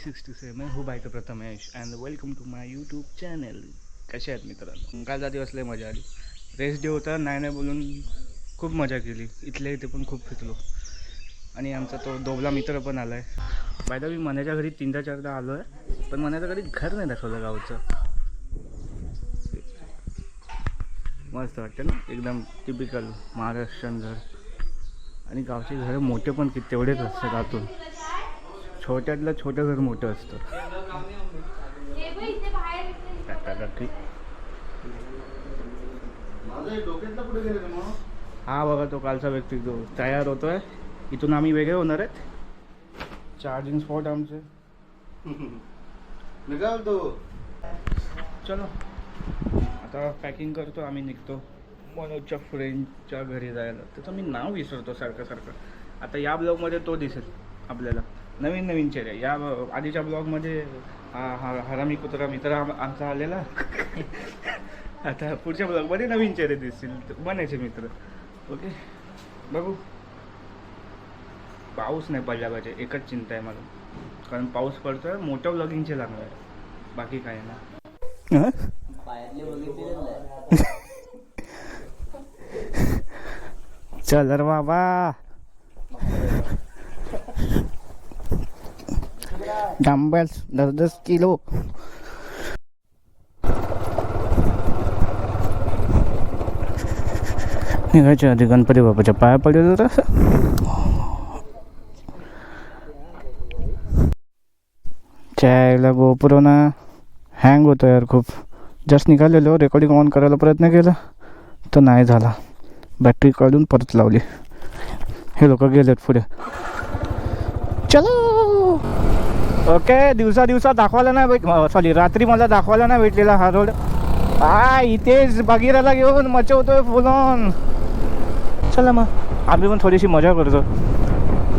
360 मैं हूँ by Prathamesh and welcome to my YouTube channel. कसे आहेत मित्रांनो? कालचा दिवस लय मजा आली. रेस्ट डे होता, नाही बोलून खूप मजा केली. इथल्या इथे पण खूप फिरलो आणि आमचा तो दोबला मित्र पण आला आहे. बाय द वे मनाच्या घरी 3-4दा आलो आहे, पण मनाच्या घरी घर नाही दाखवलं गावचं. मस्त वाटतं ना, एकदम टिपिकल महाराष्ट्रीयन घर. आणि गावचे घर मोठे पण किती तेवढेच असतात आतून. छोट्यातलं छोटं घर मोठं असतं. हा बघा तो कालचा व्यक्ती जो तयार होतोय. इथून आम्ही वेगळे होणार आहेत. चार्जिंग स्पॉट आमचे निघालतो. चलो आता पॅकिंग करतो, आम्ही निघतो मनोजच्या फ्रेंडच्या घरी जायला. त्याचं मी नाव विसरतो सारखं. आता या ब्लॉगमध्ये तो दिसेल आपल्याला, नवीन चेहरे. या आधीच्या ब्लॉगमध्ये हरामी कुत्रा मित्र आमचा आलेला. आता पुढच्या ब्लॉगमध्ये नवीन चेहरे दिसतील, बनायचे मित्र. ओके, बघू. पाऊस नाही पडला पाहिजे, एकच चिंता आहे मला. कारण पाऊस पडतोय, मोठ्या ब्लॉगिंगचे लागणार आहे, बाकी काय ना. चल रे बाबा, डंबल्स 10 किलो. निघायच्या आधी गणपती बाप्पाच्या पाया पडले होता. चायला गोप्रो ना हँग होतो यार खूप. जस्ट निघालेलो, रेकॉर्डिंग ऑन करायला प्रयत्न केला तर नाही झाला. बॅटरी काढून परत लावली. हे लोक गेलेत पुढे. चलो. ओके, दिवसा दाखवायला नाही सॉरी रात्री मला दाखवायला नाही भेटलेला हा रोड. इथेच बगीराला घेऊन मचवतोय फुलून. चला मग आम्ही पण थोडीशी मजा करतो.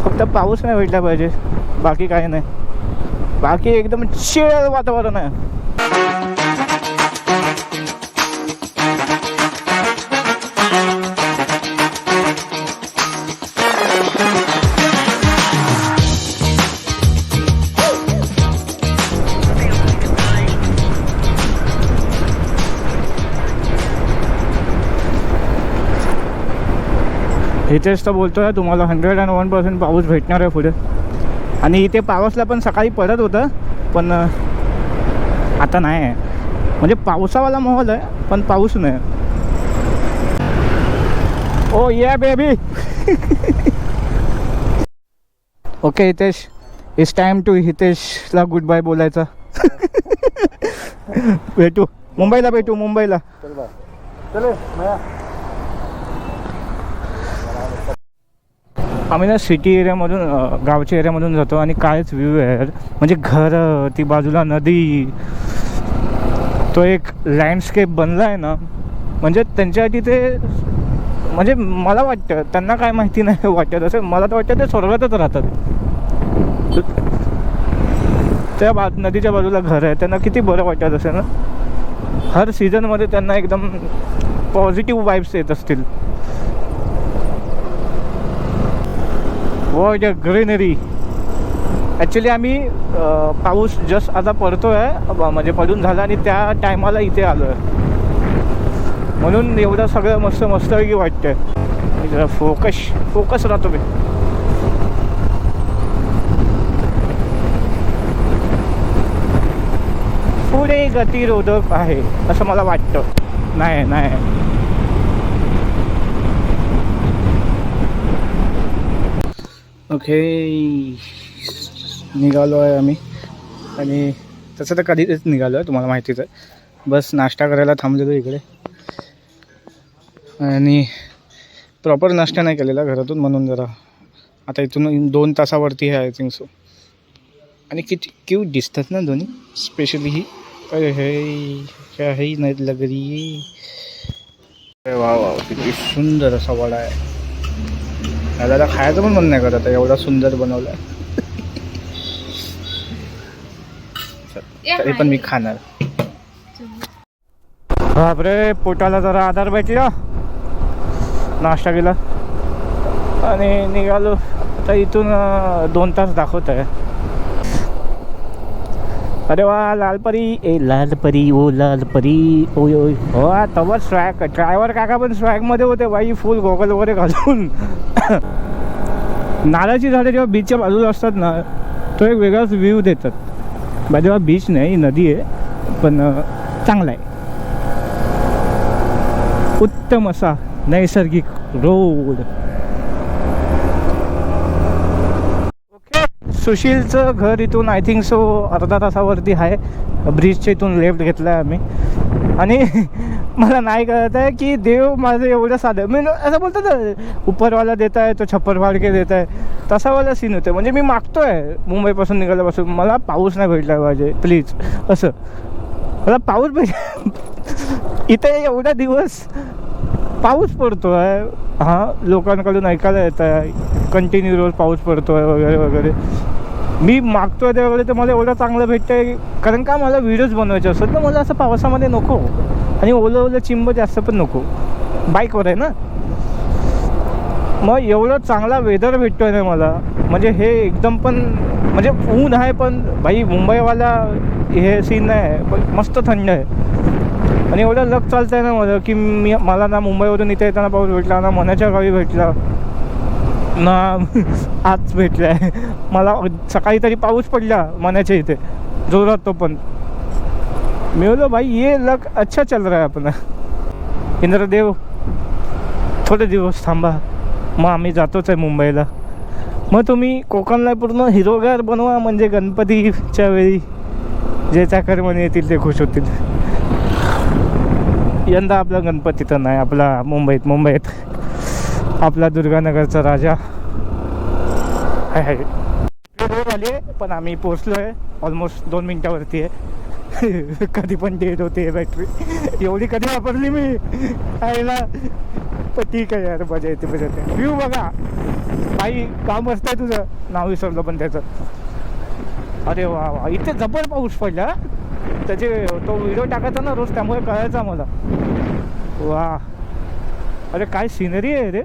फक्त पाऊस नाही भेटला पाहिजे, बाकी काही नाही. बाकी एकदम चिल वातावरण आहे. इथेच तर बोलतोय तुम्हाला 101% पाऊस भेटणार आहे पुढे. आणि इथे पावसला पण सकाळी पडत होतं, पण आता नाही आहे. म्हणजे पावसावाला माहोल आहे पण पाऊस नाही. Oh yeah baby. Okay Hitesh, it's time to हितेशला गुड बाय बोलायचा. भेटू मुंबईला. आम्ही ना सिटी एरियामधून गावच्या एरियामधून जातो आणि कायच व्ह्यू आहे. म्हणजे घर, ती बाजूला नदी, तो एक लँडस्केप बनला आहे ना. म्हणजे त्यांच्यासाठी ते, म्हणजे मला वाटतं त्यांना काय माहिती नाही वाटत असं. मला तर वाटतं ते स्वर्गातच राहतात. त्या नदीच्या बाजूला घर आहे, त्यांना किती बरं वाटत असेल ना. हर सीझनमध्ये त्यांना एकदम पॉझिटिव्ह वाईब्स येत असतील. What a greenery. ॲक्च्युली आम्ही पाऊस जस्ट आता पडतो आहे, म्हणजे पडून झाला आणि त्या टायमाला इथे आलो आहे, म्हणून एवढं सगळं मस्तपैकी वाटतं आहे. जरा फोकस राहतो मी. पुढे गतिरोधक आहे असं मला वाटतं. नाही ओके, निघालो आहे आम्ही. आणि तसं तर कधीच निघालो आहे, तुम्हाला माहितीच आहे. बस नाश्ता करायला थांबलेलो इकडे. आणि प्रॉपर नाश्ता नाही केलेला घरातून, म्हणून जरा आता इथून 2 तासावरती आहे आय थिंक सो. आणि किती क्यूट दिसतात ना दोन्ही, स्पेशली ही. अरे हे नाही लग रही. वा किती सुंदर असा वडा आहे. त्याला खायचं पण मन नाही करत, एवढा सुंदर बनवला. तरी पण मी खाणार. बापरे, पोटाला जरा आधार भेटला. नाश्ता केला आणि निघालो. आता इथून 2 तास दाखवत आहे. अरे वा लालपरी ए लालपरी ओ लालपरी ओय ओय हो तवर स्वॅग ड्रायव्हर काका पण स्वॅगमध्ये होते बाई फुल गॉगल वगैरे घालून. नारळाची झाडे जेव्हा बीचच्या बाजूला असतात ना तो एक वेगळाच व्ह्यू देतात. जेव्हा बीच नाही नदी आहे पण चांगला आहे. उत्तम असा नैसर्गिक रोड. ओके सुशीलचं घर इथून आय थिंक सो अर्धा तासावरती आहे. ब्रिजच्या इथून लेफ्ट घेतला आहे आम्ही. आणि मला नाही कळत आहे की देव माझं एवढं साधं मी असं बोलतो ना उपरवाला देत आहे तो छप्पर फाडके देत आहे तसावाला सीन होतं. म्हणजे मी मागतो आहे मुंबईपासून निघाल्यापासून मला पाऊस नाही भेटला पाहिजे प्लीज असं. मला पाऊस भेट इथे एवढा दिवस पाऊस पडतो आहे. हां लोकांकडून ऐकायला येत आहे कंटिन्यू रोज पाऊस पडतो आहे वगैरे वगैरे. मी मागतो आहे त्यावेळेला तर मला एवढं चांगलं भेटतं आहे कारण का मला व्हिडिओज बनवायचे असतात ना. मला असं पावसामध्ये नको आणि ओलं ओलं चिंब जास्त पण नको. बाईकवर आहे ना मग एवढं चांगला वेदर भेटतो आहे ना मला. म्हणजे हे एकदम पण म्हणजे ऊन आहे पण भाई मुंबईवाला हे सीन नाही आहे पण मस्त थंड आहे. आणि एवढं लक चालतं आहे ना मला की मला ना मुंबईवरून इथे येताना पाऊस भेटला ना मनाच्या गावी भेटला ना आज भेटला आहे मला. सकाळी तरी पाऊस पडला मनाच्या इथे जोरात तो पण. मी बोलो भाई ये लक अच्छा चल रहा है अपना. इंद्रदेव थोडे दिवस थांबा मग आम्ही जातोच आहे मुंबईला. मग तुम्ही कोकणला पूर्ण हिरोगार बनवा म्हणजे गणपतीच्या वेळी जे चाकरमानी येतील ते खुश होतील. यंदा आपला गणपती तर नाही आपला मुंबईत आपला दुर्गानगरचा राजा आहे. रोड आली आहे पण आम्ही पोचलो आहे ऑलमोस्ट 2 मिनटावरती आहे. कधी पण डेट होते बॅटरी एवढी कधी वापरली मी आहे ना. पण ठीक आहे यार मजा येते मजा येते. व्ह्यू बघा काही काम मस्त आहे तुझं नाव विसरलं पण त्याचं. अरे वा वा इथे जबर पाऊस पडला. त्याचे तो व्हिडिओ टाकायचा ना रोज त्यामुळे कळायचा मला. वा अरे काय सिनरी आहे रे.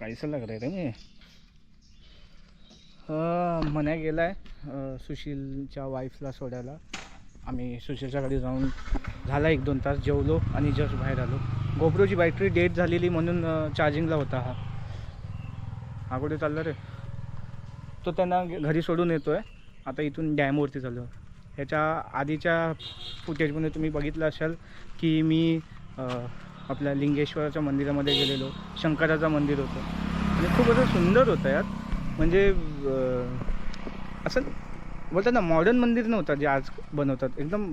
कैसा लग रहा है रे. मन्या गेला आहे सुशीलच्या वाईफला सोडायला. आम्ही सुशीलच्या गाडी जाऊन झाला 1-2 तास जेवलो आणि जस्ट बाहेर आलो. गोप्रोची बॅटरी डेट झालेली म्हणून चार्जिंगला होता. हा कुठे चालला रे. तो त्यांना घरी सोडून येतो आहे. आता इथून डॅमवरती चाललो. ह्याच्या आधीच्या फुटेजमध्ये तुम्ही बघितलं असाल की मी आपल्या लिंगेश्वराच्या मंदिरामध्ये गेलेलो. शंकराचं मंदिर होतं आणि खूप असं सुंदर होतं यार. म्हणजे असं बोलतात ना मॉडर्न मंदिर नव्हतं जे आज बनवतात. एकदम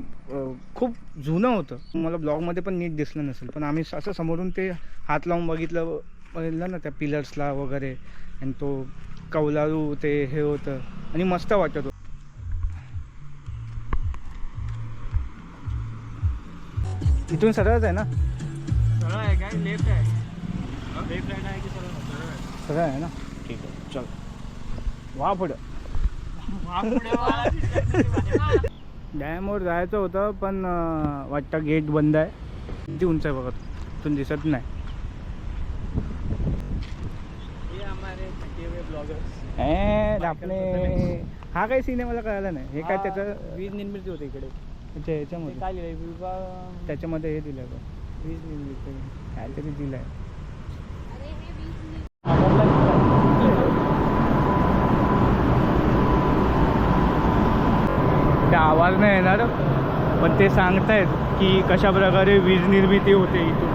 खूप जुनं होतं. मला ब्लॉगमध्ये पण नीट दिसलं नसेल पण आम्ही असं समोरून ते हात लावून बघितलं ना त्या पिलर्सला वगैरे. आणि तो कौलारू ते हे होतं आणि मस्त वाटत होतं. इथून सरळच आहे ना. सरळ आहे काय लेफ्ट आहे. लेफ्ट राईट आहे की सरळ सरळ आहे ना. ठीक आहे चल वा पुढं. डॅमवर जायचं होतं पण वाटतं गेट बंद आहे. किती उंच आहे बघा इथून दिसत नाही. आपले हा काही सीन आहे मला कळाला नाही. हे काय त्याचं वीज निर्मिती होते इकडे. अच्छा ह्याच्यामध्ये काय लिहिलंय त्याच्यामध्ये हे दिलं आहे वीज निर्मिती काहीतरी दिलं आहे. त्या आवाज नाही येणार पण ते सांगतायत की कशा प्रकारे वीज निर्मिती होते इथून.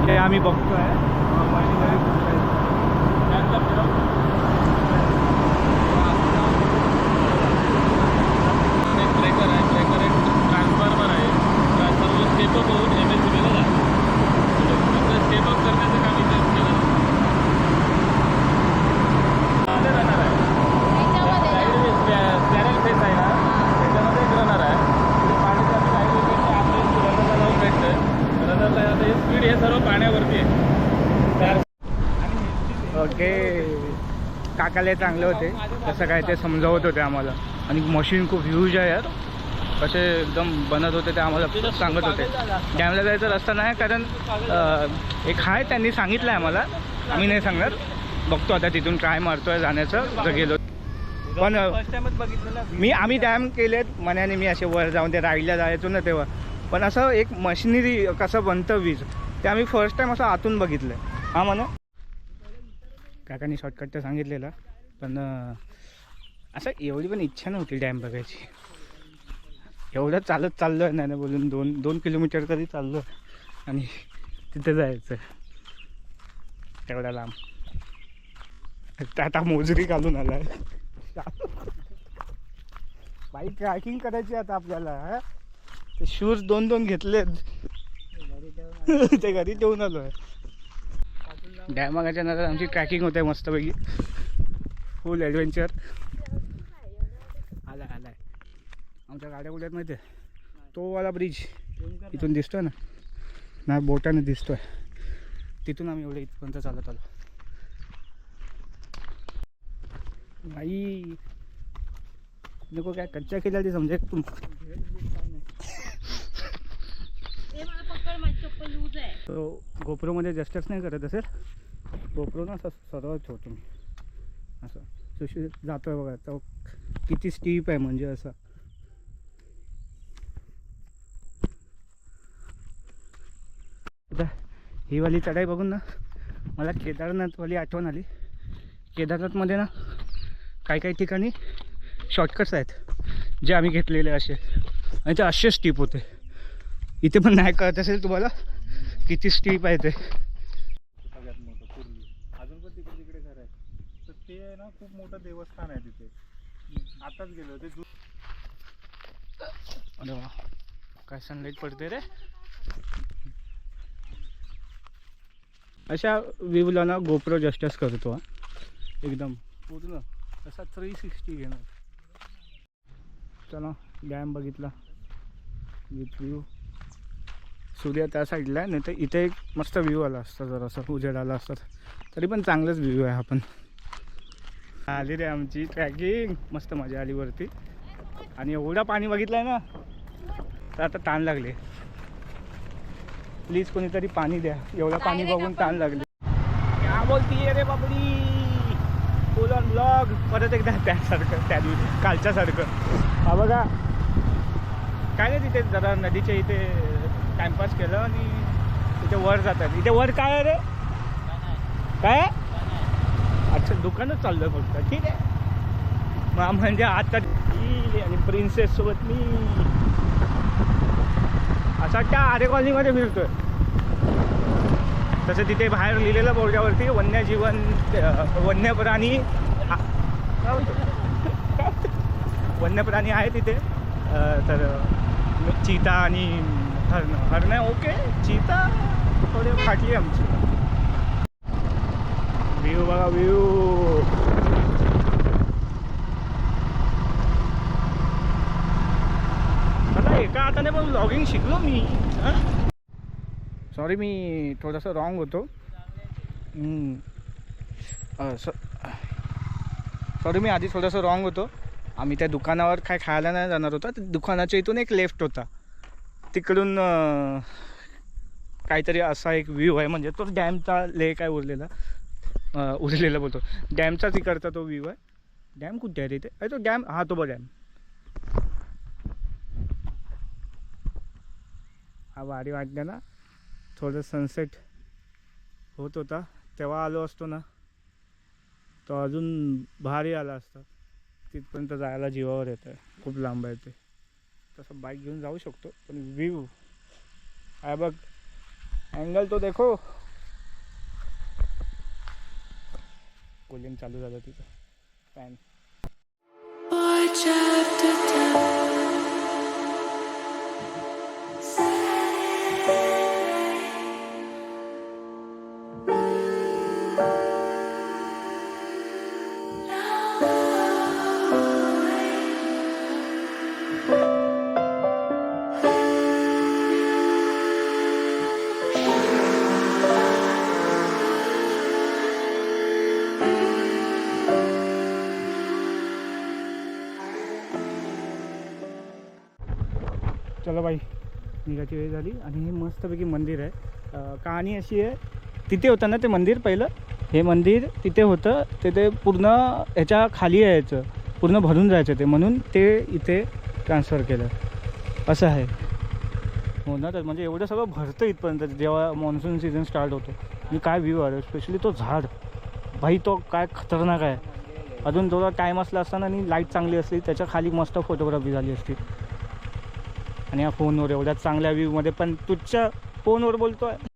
ते आम्ही बघतोय. ओके. काकाले चांगले होते कसं काय ते समजावत होते आम्हाला. आणि मशीन खूप ह्यूज आहे यार. कसे एकदम बनत होते ते आम्हाला सांगत होते. डॅमला जायचा रस्ता नाही कारण एक आहे त्यांनी सांगितलं आहे आम्हाला. आम्ही नाही सांगणार. बघतो आता तिथून काय मारतोय जाण्याचं जर गेलो. पण फर्स्ट टाइमच बघितलं ना आम्ही डॅम केलेत मनाने. मी असे वर जाऊन ते राईडला जायचो ना तेव्हा. पण असं एक मशिनरी कसं बनतं वीज ते आम्ही फर्स्ट टाइम असं आतून बघितलं. हां म्हणा काकांनी शॉर्टकट तर सांगितलेलं पण असं एवढी पण इच्छा नव्हती डॅम बघायची. एवढं चालत चाललो आहे नाही बोलून 2 किलोमीटर तरी चाललो आणि तिथे जायचं तेवढा लांब. आता मोजरी घालून आला आहे. बाईक ट्रॅकिंग करायची आता आपल्याला. ते शूज 2 घेतलेत ते घरी ठेवून आलो आहे. डॅम बघायच्या नंतर आमची ट्रॅकिंग होते मस्तपैकी. फुल ॲडव्हेंचर. आलाय आमच्या गाड्या कुठे आहेत माहिती आहे. तो वाला ब्रिज इथून दिसतोय ना. नाही बोटाने दिसतोय. तिथून आम्ही एवढे इथपर्यंत चालत आलो. भाई नको काय कच्च्या केल्या ती समजे तुम. तो गोप्रोमध्ये जस्टच नाही करत असेल. गोप्रो ना असं सरळ ठेवतो मी असं. सुशी जातोय बघा तो किती स्टीप आहे म्हणजे असं. आता ही वाली चढाई बघून ना मला केदारनाथवाली आठवण आली. केदारनाथमध्ये ना काही ठिकाणी शॉर्टकट्स आहेत जे आम्ही घेतलेले असे. आणि ते असे स्टीप होते. इथे पण नाही कळत असेल तुम्हाला किती स्टीप आहे ते. सगळ्यात मोठं कुर्ली. अजून पण तिकडे घर आहे. तर ते आहे ना खूप मोठं देवस्थान आहे तिथे. आताच गेलो ते. अरे वा काय सनलाईट पडते रे. अशा व्ह्यूला ना गोप्रो जस्टच करतो. एकदम पूर्ण असा 360 घेणार. चला डॅम बघितला विथ व्ह्यू. सूर्य त्या साईडला आहे नाही तर इथे एक मस्त व्ह्यू आला असता. जर असं उजेड आला असता तरी पण चांगलंच व्ह्यू आहे. आपण आली रे आमची ट्रॅकिंग. मस्त मजा आली वरती. आणि एवढं पाणी बघितलं आहे ना तर आता ताण लागले. प्लीज कोणीतरी पाणी द्या. एवढं पाणी बघून ताण लागले. क्या बोलती रे बाबडी. फुल ऑन ब्लॉग परत एकदा त्यासारखं त्या दिवशी कालच्यासारखं. हा बघा काय नाही तिथे जरा नदीच्या इथे टाइमपास केलं आणि तिथे वर जातात. इथे वर काय आहे रे. काय अच्छा दुकानच चाललं फक्त. ठीक आहे मग म्हणजे आता आणि प्रिन्सेस सोबत मी असं वाटतं आरे कॉलनीमध्ये फिरतोय. तसं तिथे बाहेर लिहिलेलं बोर्डावरती वन्यजीवन वन्य प्राणी वन्यप्राणी आहे तिथे. तर चीता आणि हरणं ओके. चीता थोडी फाटली आमची. व्ह्यू बघा व्ह्यू. आता एका हाताने पण व्लॉगिंग शिकलो मी. सॉरी मी थोडंसं रॉंग होतो. सॉरी मी आधी थोडंसं रॉंग होतो. आम्ही त्या दुकानावर काय खायला नाही जाणार होता. त्या दुकानाच्या इथून एक लेफ्ट होता. तिकडून काहीतरी असा एक व्ह्यू आहे. म्हणजे तो डॅमचा लेक आहे उरलेला बोलतो. डॅमचा तिकडचा तो व्ह्यू आहे. डॅम कुठे आहे तिथे. अरे तो डॅम हा तो बघ डॅम. हा भारी वाटलं ना. थोडं सनसेट होत होता तेव्हा आलो असतो ना तो अजून भारी आला असता. तिथपर्यंत जायला जीवावर येतं आहे. खूप लांब आहे ते. तसं बाईक घेऊन जाऊ शकतो पण व्ह्यू आहे बघ. अँगल तो देखो. कूलिंग चालू झालं तिथं फॅन. चला बाई निघायची वेळ झाली. आणि हे मस्तपैकी मंदिर आहे. कहाणी अशी आहे, तिथे होतं ना ते मंदिर पहिलं, हे मंदिर तिथे होतं, ते पूर्ण ह्याच्या खाली यायचं, पूर्ण भरून जायचं ते, म्हणून ते इथे ट्रान्सफर केलं असं आहे. हो ना, तर म्हणजे एवढं सगळं भरतं इथपर्यंत जेव्हा मॉन्सून सीझन स्टार्ट होतो. आणि काय व्ह्यू आहे, स्पेशली तो झाड भाई, तो काय खतरनाक आहे. अजून थोडा टाईम असला असताना आणि लाईट चांगली असली त्याच्या खाली मस्त फोटोग्राफी झाली असती. आणि या फोनवर एवढ्या चांगल्या व्ह्यूमध्ये पण तुझच्या फोनवर बोलतो आहे.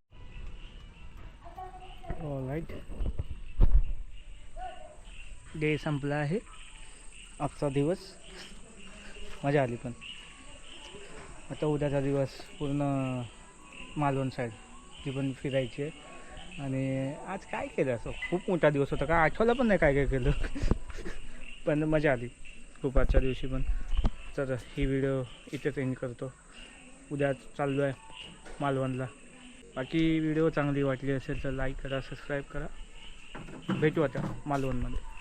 ऑलराईट, डे संपला आहे, आजचा दिवस मजा आली. पण आता उद्याचा दिवस पूर्ण मालवण साईड ती पण फिरायची आहे. आणि आज काय केलं, असं खूप मोठा दिवस होता, काय आठवलं पण नाही काय काय केलं. पण मजा आली खूप आजच्या दिवशी पण. तर ही व्हिडिओ इथेच एंड करतो. उद्या चाललो आहे मालवणला. बाकी व्हिडिओ चांगली वाटली असेल तर लाईक करा, सबस्क्राईब करा. भेटू आता मालवणमध्ये.